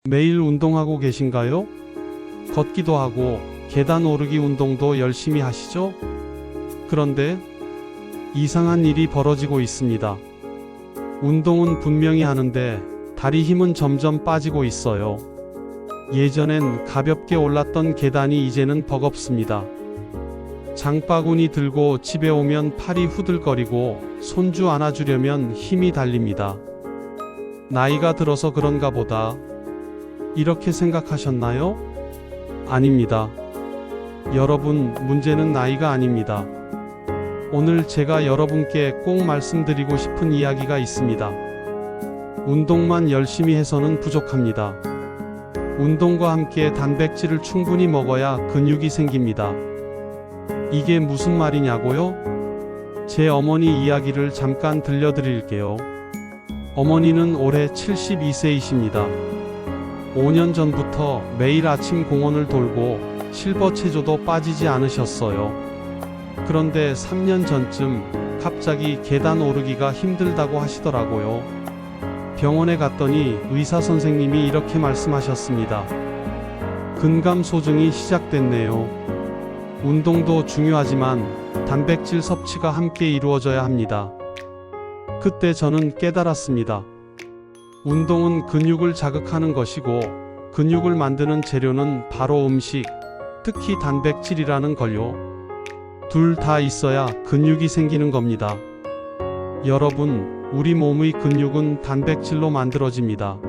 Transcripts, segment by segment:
매일 운동하고 계신가요? 걷기도 하고 계단 오르기 운동도 열심히 하시죠? 그런데 이상한 일이 벌어지고 있습니다. 운동은 분명히 하는데 다리 힘은 점점 빠지고 있어요. 예전엔 가볍게 올랐던 계단이 이제는 버겁습니다. 장바구니 들고 집에 오면 팔이 후들거리고 손주 안아주려면 힘이 달립니다. 나이가 들어서 그런가 보다. 이렇게 생각하셨나요? 아닙니다. 여러분, 문제는 나이가 아닙니다. 오늘 제가 여러분께 꼭 말씀드리고 싶은 이야기가 있습니다. 운동만 열심히 해서는 부족합니다. 운동과 함께 단백질을 충분히 먹어야 근육이 생깁니다. 이게 무슨 말이냐고요? 제 어머니 이야기를 잠깐 들려드릴게요. 어머니는 올해 72세이십니다. 5년 전부터 매일 아침 공원을 돌고 실버 체조도 빠지지 않으셨어요. 그런데 3년 전쯤 갑자기 계단 오르기가 힘들다고 하시더라고요. 병원에 갔더니 의사 선생님이 이렇게 말씀하셨습니다. 근감소증이 시작됐네요. 운동도 중요하지만 단백질 섭취가 함께 이루어져야 합니다. 그때 저는 깨달았습니다. 운동은 근육을 자극하는 것이고 근육을 만드는 재료는 바로 음식, 특히 단백질이라는 걸요. 둘 다 있어야 근육이 생기는 겁니다. 여러분, 우리 몸의 근육은 단백질로 만들어집니다.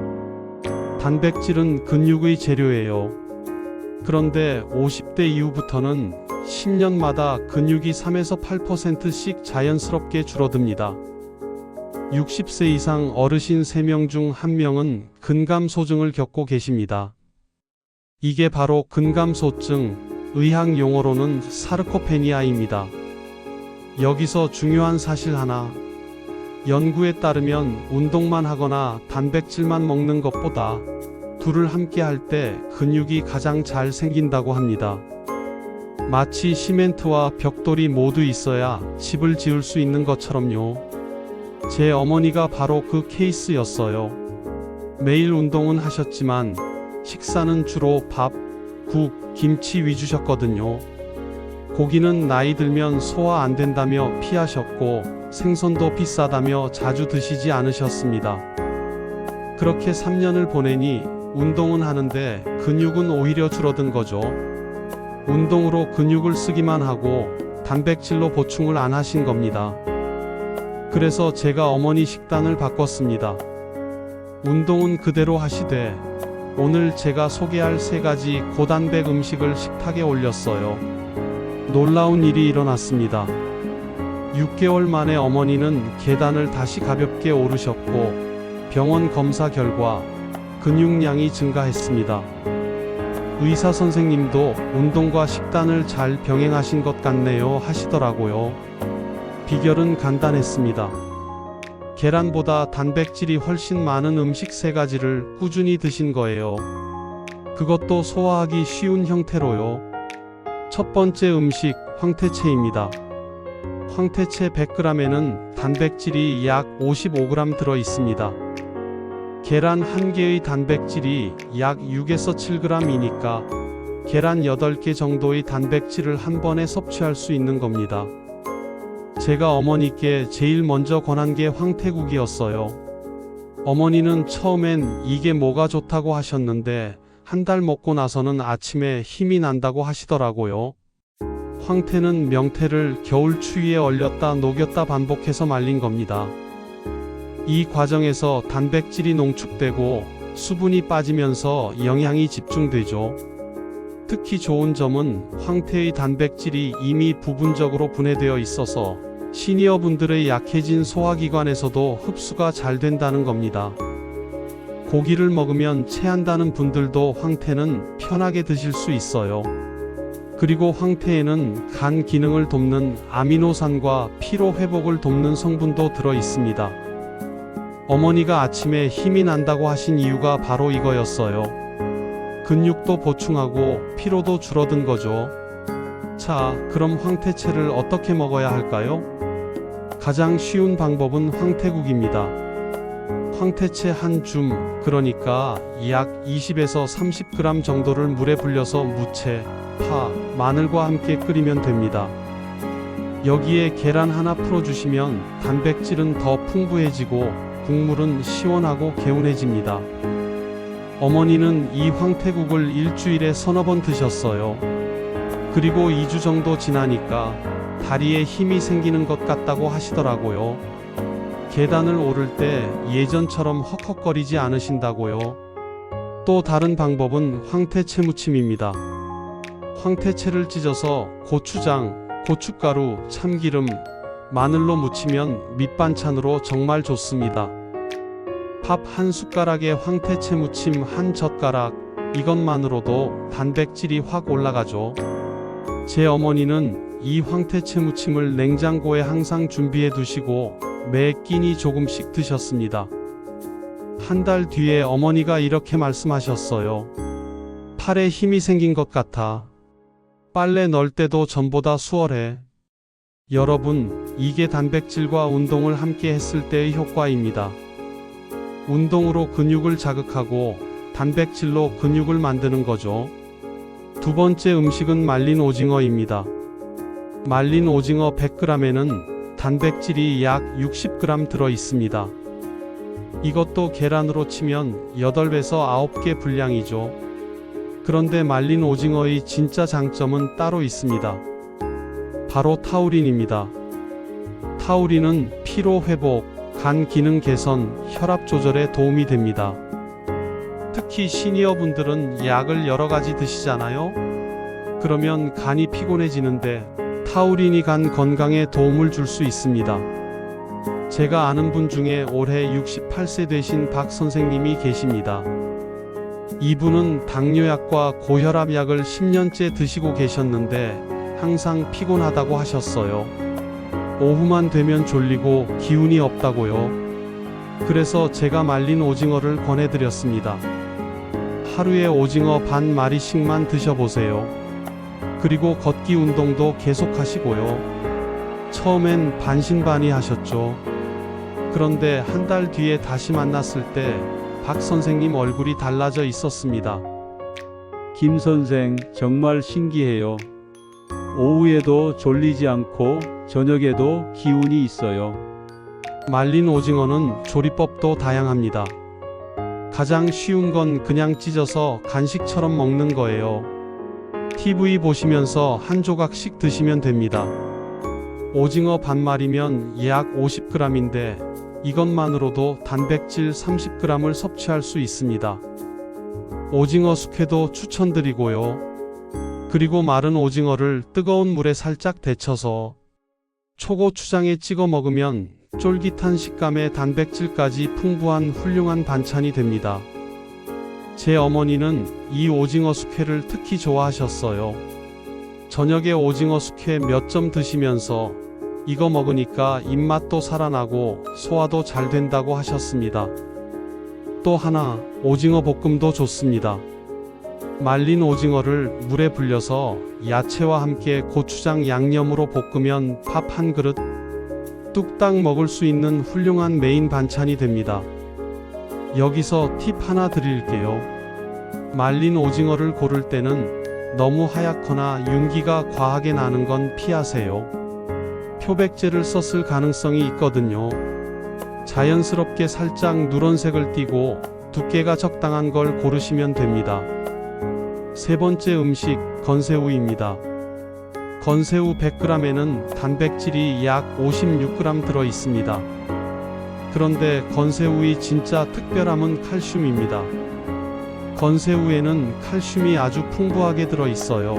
단백질은 근육의 재료예요. 그런데 50대 이후부터는 10년마다 근육이 3에서 8%씩 자연스럽게 줄어듭니다. 60세 이상 어르신 3명 중 1명은 근감소증을 겪고 계십니다. 이게 바로 근감소증, 의학 용어로는 사르코페니아입니다. 여기서 중요한 사실 하나. 연구에 따르면 운동만 하거나 단백질만 먹는 것보다 둘을 함께 할 때 근육이 가장 잘 생긴다고 합니다. 마치 시멘트와 벽돌이 모두 있어야 집을 지을 수 있는 것처럼요. 제 어머니가 바로 그 케이스였어요. 매일 운동은 하셨지만 식사는 주로 밥, 국, 김치 위주셨거든요. 고기는 나이 들면 소화 안 된다며 피하셨고 생선도 비싸다며 자주 드시지 않으셨습니다. 그렇게 3년을 보내니 운동은 하는데 근육은 오히려 줄어든 거죠. 운동으로 근육을 쓰기만 하고 단백질로 보충을 안 하신 겁니다. 그래서 제가 어머니 식단을 바꿨습니다. 운동은 그대로 하시되 오늘 제가 소개할 3가지 고단백 음식을 식탁에 올렸어요. 놀라운 일이 일어났습니다. 6개월 만에 어머니는 계단을 다시 가볍게 오르셨고 병원 검사 결과 근육량이 증가했습니다. 의사 선생님도 운동과 식단을 잘 병행하신 것 같네요 하시더라고요. 비결은 간단했습니다. 계란보다 단백질이 훨씬 많은 음식 3가지를 꾸준히 드신 거예요. 그것도 소화하기 쉬운 형태로요. 첫 번째 음식, 황태채입니다. 황태채 100g에는 단백질이 약 55g 들어 있습니다. 계란 1개의 단백질이 약 6에서 7g이니까 계란 8개 정도의 단백질을 한 번에 섭취할 수 있는 겁니다. 제가 어머니께 제일 먼저 권한 게 황태국이었어요. 어머니는 처음엔 이게 뭐가 좋다고 하셨는데 한 달 먹고 나서는 아침에 힘이 난다고 하시더라고요. 황태는 명태를 겨울 추위에 얼렸다 녹였다 반복해서 말린 겁니다. 이 과정에서 단백질이 농축되고 수분이 빠지면서 영양이 집중되죠. 특히 좋은 점은 황태의 단백질이 이미 부분적으로 분해되어 있어서 시니어분들의 약해진 소화기관에서도 흡수가 잘 된다는 겁니다. 고기를 먹으면 체한다는 분들도 황태는 편하게 드실 수 있어요. 그리고 황태에는 간 기능을 돕는 아미노산과 피로 회복을 돕는 성분도 들어 있습니다. 어머니가 아침에 힘이 난다고 하신 이유가 바로 이거였어요. 근육도 보충하고 피로도 줄어든 거죠. 자, 그럼 황태채를 어떻게 먹어야 할까요? 가장 쉬운 방법은 황태국입니다. 황태채 한 줌, 그러니까 약 20에서 30g 정도를 물에 불려서 무채, 파, 마늘과 함께 끓이면 됩니다. 여기에 계란 하나 풀어주시면 단백질은 더 풍부해지고 국물은 시원하고 개운해집니다. 어머니는 이 황태국을 일주일에 서너 번 드셨어요. 그리고 2주 정도 지나니까 다리에 힘이 생기는 것 같다고 하시더라고요. 계단을 오를 때 예전처럼 헉헉거리지 않으신다고요. 또 다른 방법은 황태채 무침입니다. 황태채를 찢어서 고추장, 고춧가루, 참기름, 마늘로 무치면 밑반찬으로 정말 좋습니다. 밥 한 숟가락에 황태채 무침 한 젓가락, 이것만으로도 단백질이 확 올라가죠. 제 어머니는 이 황태채 무침을 냉장고에 항상 준비해 두시고 매 끼니 조금씩 드셨습니다. 한 달 뒤에 어머니가 이렇게 말씀하셨어요. 팔에 힘이 생긴 것 같아. 빨래 넣을 때도 전보다 수월해. 여러분, 이게 단백질과 운동을 함께 했을 때의 효과입니다. 운동으로 근육을 자극하고 단백질로 근육을 만드는 거죠. 두 번째 음식은 말린 오징어입니다. 말린 오징어 100g에는 단백질이 약 60g 들어 있습니다. 이것도 계란으로 치면 8에서 9개 분량이죠. 그런데 말린 오징어의 진짜 장점은 따로 있습니다. 바로 타우린입니다. 타우린은 피로 회복, 간 기능 개선, 혈압 조절에 도움이 됩니다. 특히 시니어분들은 약을 여러 가지 드시잖아요. 그러면 간이 피곤해지는데 타우린이 간 건강에 도움을 줄 수 있습니다. 제가 아는 분 중에 올해 68세 되신 박 선생님이 계십니다. 이분은 당뇨약과 고혈압약을 10년째 드시고 계셨는데 항상 피곤하다고 하셨어요. 오후만 되면 졸리고 기운이 없다고요. 그래서 제가 말린 오징어를 권해드렸습니다. 하루에 오징어 반 마리씩만 드셔보세요. 그리고 걷기 운동도 계속 하시고요. 처음엔 반신반의 하셨죠. 그런데 한 달 뒤에 다시 만났을 때 박 선생님 얼굴이 달라져 있었습니다. 김 선생, 정말 신기해요. 오후에도 졸리지 않고 저녁에도 기운이 있어요. 말린 오징어는 조리법도 다양합니다. 가장 쉬운 건 그냥 찢어서 간식처럼 먹는 거예요. TV 보시면서 한 조각씩 드시면 됩니다. 오징어 반마리면 약 50g인데 이것만으로도 단백질 30g을 섭취할 수 있습니다. 오징어 숙회도 추천드리고요. 그리고 마른 오징어를 뜨거운 물에 살짝 데쳐서 초고추장에 찍어 먹으면 쫄깃한 식감에 단백질까지 풍부한 훌륭한 반찬이 됩니다. 제 어머니는 이 오징어 숙회를 특히 좋아하셨어요. 저녁에 오징어 숙회 몇 점 드시면서 이거 먹으니까 입맛도 살아나고 소화도 잘 된다고 하셨습니다. 또 하나, 오징어 볶음도 좋습니다. 말린 오징어를 물에 불려서 야채와 함께 고추장 양념으로 볶으면 밥 한 그릇 뚝딱 먹을 수 있는 훌륭한 메인 반찬이 됩니다. 여기서 팁 하나 드릴게요. 말린 오징어를 고를 때는 너무 하얗거나 윤기가 과하게 나는 건 피하세요. 표백제를 썼을 가능성이 있거든요. 자연스럽게 살짝 누런색을 띠고 두께가 적당한 걸 고르시면 됩니다. 세 번째 음식, 건새우입니다. 건새우 100g에는 단백질이 약 56g 들어 있습니다. 그런데 건새우의 진짜 특별함은 칼슘입니다. 건새우에는 칼슘이 아주 풍부하게 들어 있어요.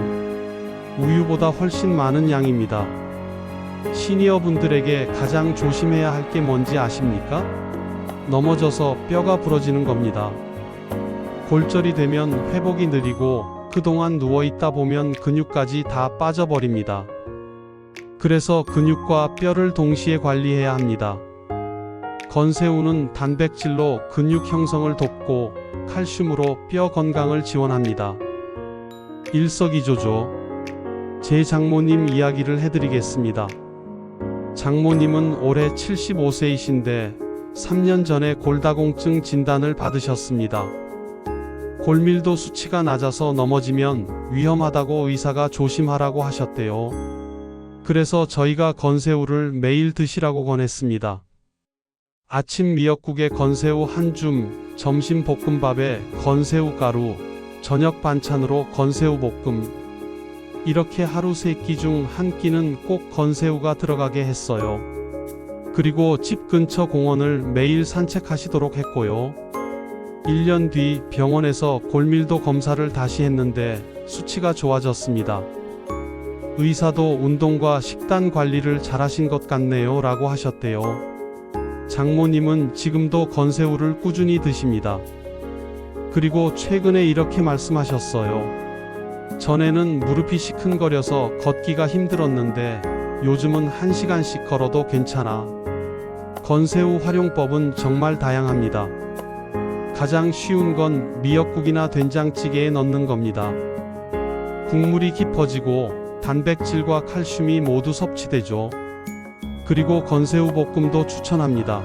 우유보다 훨씬 많은 양입니다. 시니어분들에게 가장 조심해야 할 게 뭔지 아십니까? 넘어져서 뼈가 부러지는 겁니다. 골절이 되면 회복이 느리고 그동안 누워있다 보면 근육까지 다 빠져버립니다. 그래서 근육과 뼈를 동시에 관리해야 합니다. 건새우는 단백질로 근육 형성을 돕고 칼슘으로 뼈 건강을 지원합니다. 일석이조죠. 제 장모님 이야기를 해드리겠습니다. 장모님은 올해 75세이신데 3년 전에 골다공증 진단을 받으셨습니다. 골밀도 수치가 낮아서 넘어지면 위험하다고 의사가 조심하라고 하셨대요. 그래서 저희가 건새우를 매일 드시라고 권했습니다. 아침 미역국에 건새우 한 줌, 점심 볶음밥에 건새우 가루, 저녁 반찬으로 건새우 볶음. 이렇게 하루 3끼 중 1끼는 꼭 건새우가 들어가게 했어요. 그리고 집 근처 공원을 매일 산책하시도록 했고요. 1년 뒤 병원에서 골밀도 검사를 다시 했는데 수치가 좋아졌습니다. 의사도 운동과 식단 관리를 잘하신 것 같네요 라고 하셨대요. 장모님은 지금도 건새우를 꾸준히 드십니다. 그리고 최근에 이렇게 말씀하셨어요. 전에는 무릎이 시큰거려서 걷기가 힘들었는데 요즘은 1시간씩 걸어도 괜찮아. 건새우 활용법은 정말 다양합니다. 가장 쉬운 건 미역국이나 된장찌개에 넣는 겁니다. 국물이 깊어지고 단백질과 칼슘이 모두 섭취되죠. 그리고 건새우 볶음도 추천합니다.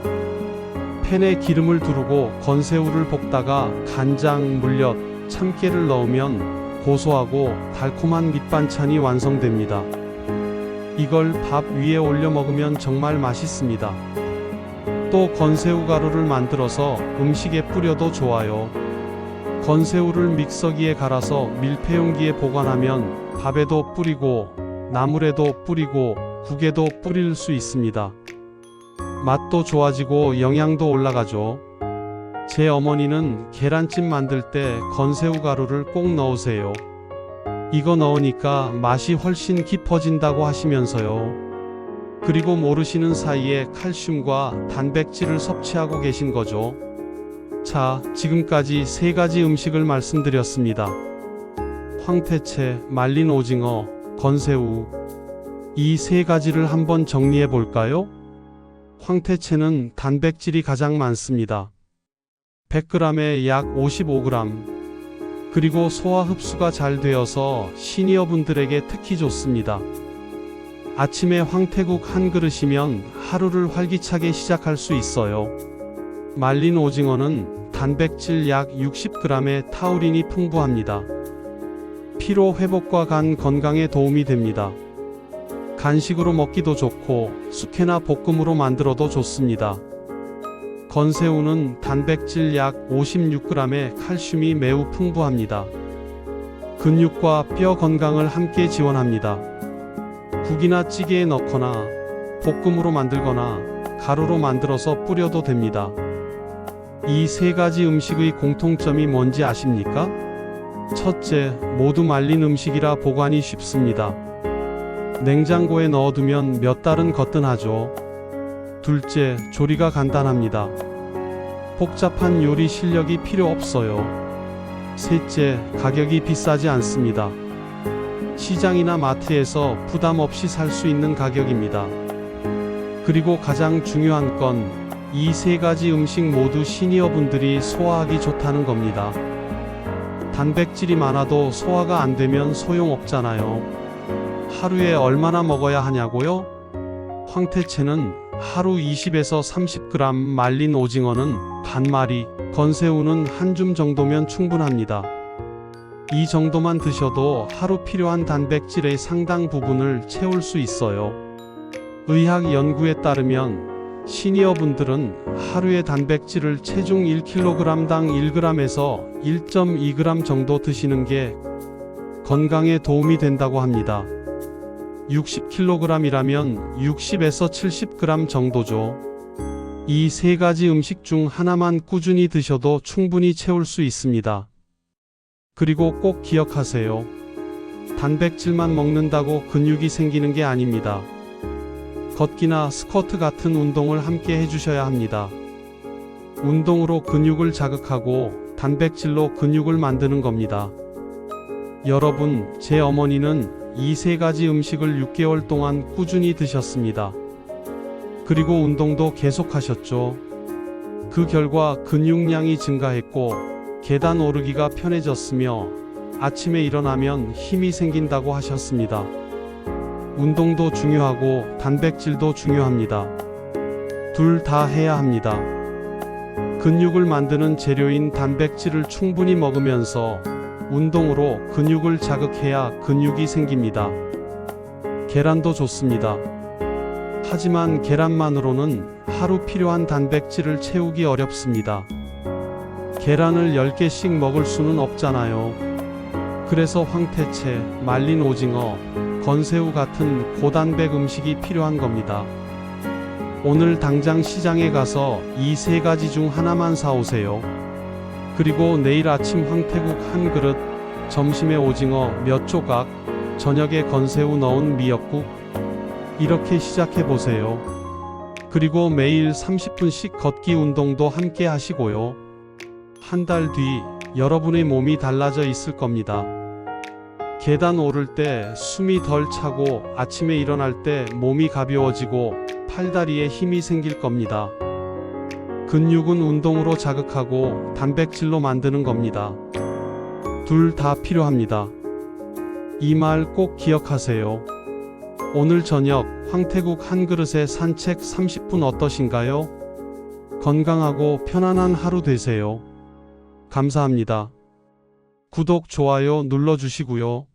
팬에 기름을 두르고 건새우를 볶다가 간장, 물엿, 참깨를 넣으면 고소하고 달콤한 밑반찬이 완성됩니다. 이걸 밥 위에 올려 먹으면 정말 맛있습니다. 또 건새우 가루를 만들어서 음식에 뿌려도 좋아요. 건새우를 믹서기에 갈아서 밀폐용기에 보관하면 밥에도 뿌리고 나물에도 뿌리고 국에도 뿌릴 수 있습니다. 맛도 좋아지고 영양도 올라가죠. 제 어머니는 계란찜 만들 때 건새우 가루를 꼭 넣으세요. 이거 넣으니까 맛이 훨씬 깊어진다고 하시면서요. 그리고 모르시는 사이에 칼슘과 단백질을 섭취하고 계신 거죠. 자, 지금까지 3가지 음식을 말씀드렸습니다. 황태채, 말린 오징어, 건새우. 이 3가지를 한번 정리해 볼까요? 황태채는 단백질이 가장 많습니다. 100g에 약 55g. 그리고 소화 흡수가 잘 되어서 시니어분들에게 특히 좋습니다. 아침에 황태국 한 그릇이면 하루를 활기차게 시작할 수 있어요. 말린 오징어는 단백질 약 60g에 타우린이 풍부합니다. 피로 회복과 간 건강에 도움이 됩니다. 간식으로 먹기도 좋고 숙회나 볶음으로 만들어도 좋습니다. 건새우는 단백질 약 56g에 칼슘이 매우 풍부합니다. 근육과 뼈 건강을 함께 지원합니다. 국이나 찌개에 넣거나 볶음으로 만들거나 가루로 만들어서 뿌려도 됩니다. 이 3가지 음식의 공통점이 뭔지 아십니까? 첫째, 모두 말린 음식이라 보관이 쉽습니다. 냉장고에 넣어두면 몇 달은 거뜬하죠. 둘째, 조리가 간단합니다. 복잡한 요리 실력이 필요 없어요. 셋째, 가격이 비싸지 않습니다. 시장이나 마트에서 부담 없이 살 수 있는 가격입니다. 그리고 가장 중요한 건 이 3가지 음식 모두 시니어분들이 소화하기 좋다는 겁니다. 단백질이 많아도 소화가 안 되면 소용없잖아요. 하루에 얼마나 먹어야 하냐고요? 황태채는 하루 20에서 30g, 말린 오징어는 반마리, 건새우는 한 줌 정도면 충분합니다. 이 정도만 드셔도 하루 필요한 단백질의 상당 부분을 채울 수 있어요. 의학 연구에 따르면 시니어분들은 하루에 단백질을 체중 1kg당 1g에서 1.2g 정도 드시는 게 건강에 도움이 된다고 합니다. 60kg이라면 60에서 70g 정도죠. 이 3가지 음식 중 하나만 꾸준히 드셔도 충분히 채울 수 있습니다. 그리고 꼭 기억하세요. 단백질만 먹는다고 근육이 생기는 게 아닙니다. 걷기나 스쿼트 같은 운동을 함께 해주셔야 합니다. 운동으로 근육을 자극하고 단백질로 근육을 만드는 겁니다. 여러분, 제 어머니는 이 3가지 음식을 6개월 동안 꾸준히 드셨습니다. 그리고 운동도 계속하셨죠. 그 결과 근육량이 증가했고 계단 오르기가 편해졌으며 아침에 일어나면 힘이 생긴다고 하셨습니다. 운동도 중요하고 단백질도 중요합니다. 둘 다 해야 합니다. 근육을 만드는 재료인 단백질을 충분히 먹으면서 운동으로 근육을 자극해야 근육이 생깁니다. 계란도 좋습니다. 하지만 계란만으로는 하루 필요한 단백질을 채우기 어렵습니다. 계란을 10개씩 먹을 수는 없잖아요. 그래서 황태채, 말린 오징어, 건새우 같은 고단백 음식이 필요한 겁니다. 오늘 당장 시장에 가서 이 3가지 중 하나만 사오세요. 그리고 내일 아침 황태국 한 그릇, 점심에 오징어 몇 조각, 저녁에 건새우 넣은 미역국, 이렇게 시작해보세요. 그리고 매일 30분씩 걷기 운동도 함께 하시고요. 한 달 뒤 여러분의 몸이 달라져 있을 겁니다. 계단 오를 때 숨이 덜 차고 아침에 일어날 때 몸이 가벼워지고 팔다리에 힘이 생길 겁니다. 근육은 운동으로 자극하고 단백질로 만드는 겁니다. 둘 다 필요합니다. 이 말 꼭 기억하세요. 오늘 저녁 황태국 한 그릇에 산책 30분 어떠신가요? 건강하고 편안한 하루 되세요. 감사합니다. 구독, 좋아요 눌러주시고요.